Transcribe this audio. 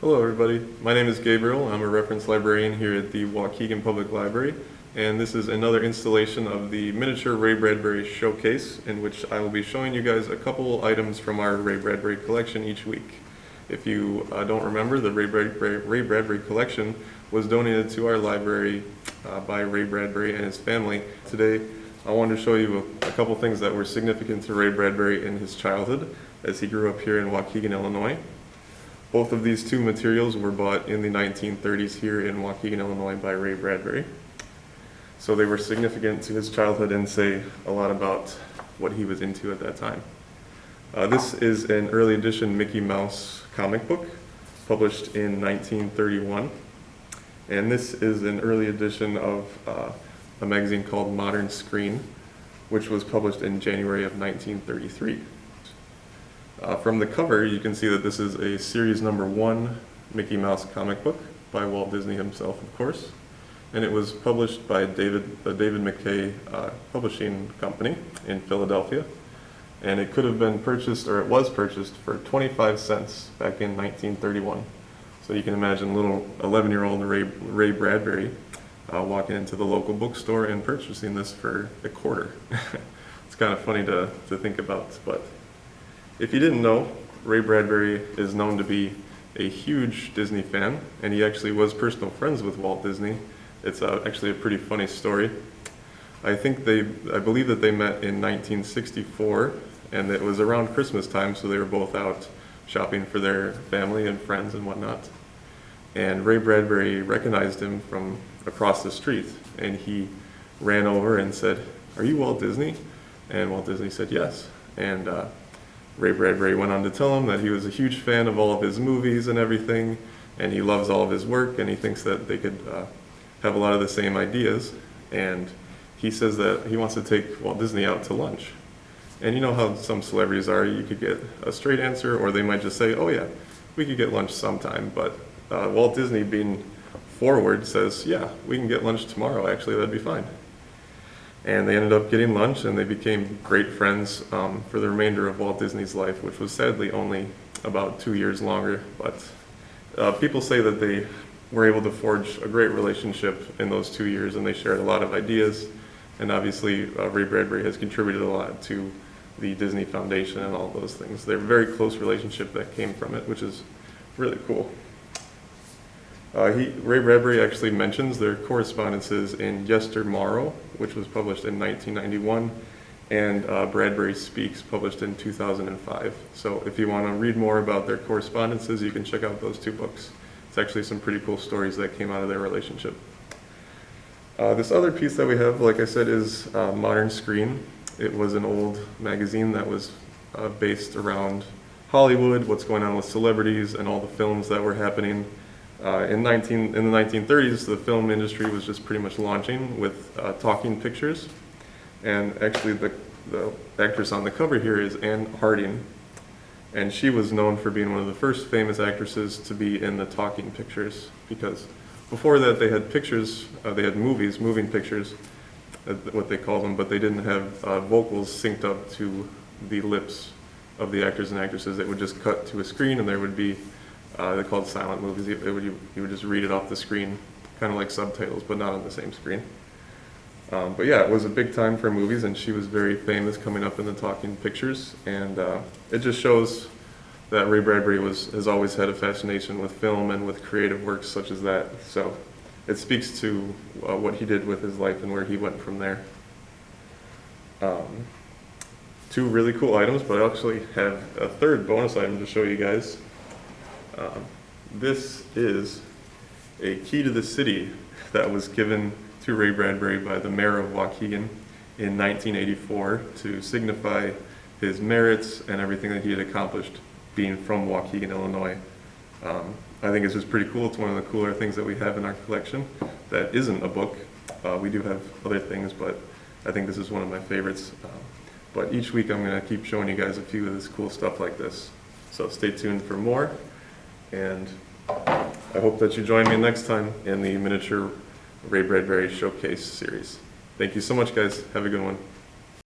Hello everybody, my name is Gabriel. I'm a reference librarian here at the Waukegan Public Library, and this is another installation of the miniature Ray Bradbury Showcase, in which I will be showing you guys a couple items from our Ray Bradbury collection each week. If you don't remember, the Ray Bradbury collection was donated to our library by Ray Bradbury and his family. Today I wanted to show you a couple things that were significant to Ray Bradbury in his childhood as he grew up here in Waukegan, Illinois. Both of these two materials were bought in the 1930s here in Waukegan, Illinois by Ray Bradbury. So they were significant to his childhood and say a lot about what he was into at that time. This is an early edition Mickey Mouse comic book published in 1931. And this is an early edition of a magazine called Modern Screen, which was published in January of 1933. From the cover, you can see that this is a series number 1 Mickey Mouse comic book by Walt Disney himself, of course. And it was published by the David McKay Publishing Company in Philadelphia. And it could have been purchased, or it was purchased, for 25 cents back in 1931. So you can imagine little 11-year-old Ray Bradbury walking into the local bookstore and purchasing this for a quarter. It's kind of funny to think about, but if you didn't know, Ray Bradbury is known to be a huge Disney fan, and he actually was personal friends with Walt Disney. It's actually a pretty funny story. I believe that they met in 1964, and it was around Christmas time, so they were both out shopping for their family and friends and whatnot. And Ray Bradbury recognized him from across the street, and he ran over and said, "Are you Walt Disney?" And Walt Disney said yes. And Ray Bradbury went on to tell him that he was a huge fan of all of his movies and everything, and he loves all of his work, and he thinks that they could have a lot of the same ideas. And he says that he wants to take Walt Disney out to lunch. And you know how some celebrities are, you could get a straight answer, or they might just say, "Oh yeah, we could get lunch sometime." But Walt Disney, being forward, says, "Yeah, we can get lunch tomorrow, actually, that'd be fine." And they ended up getting lunch, and they became great friends for the remainder of Walt Disney's life, which was sadly only about 2 years longer. But people say that they were able to forge a great relationship in those 2 years, and they shared a lot of ideas. And obviously, Ray Bradbury has contributed a lot to the Disney Foundation and all those things. They're a very close relationship that came from it, which is really cool. Ray Bradbury actually mentions their correspondences in Yestermorrow, which was published in 1991, and Bradbury Speaks, published in 2005. So if you want to read more about their correspondences, you can check out those two books. It's actually some pretty cool stories that came out of their relationship. This other piece that we have, like I said, is Modern Screen. It was an old magazine that was based around Hollywood, what's going on with celebrities, and all the films that were happening. In the 1930s, the film industry was just pretty much launching with talking pictures. And actually the actress on the cover here is Anne Harding. And she was known for being one of the first famous actresses to be in the talking pictures, because before that they had pictures, they had movies, moving pictures, what they call them, but they didn't have vocals synced up to the lips of the actors and actresses. It would just cut to a screen, and there would be they're called silent movies. You would just read it off the screen, kind of like subtitles, but not on the same screen. But yeah, it was a big time for movies, and she was very famous coming up in the talking pictures. And it just shows that Ray Bradbury has always had a fascination with film and with creative works such as that. So it speaks to what he did with his life and where he went from there. Two really cool items, but I actually have a third bonus item to show you guys. This is a key to the city that was given to Ray Bradbury by the mayor of Waukegan in 1984 to signify his merits and everything that he had accomplished being from Waukegan, Illinois. I think it's just pretty cool. It's one of the cooler things that we have in our collection that isn't a book. We do have other things, but I think this is one of my favorites. But each week I'm going to keep showing you guys a few of this cool stuff like this. So stay tuned for more. And I hope that you join me next time in the miniature Ray Bradbury Showcase series. Thank you so much, guys. Have a good one.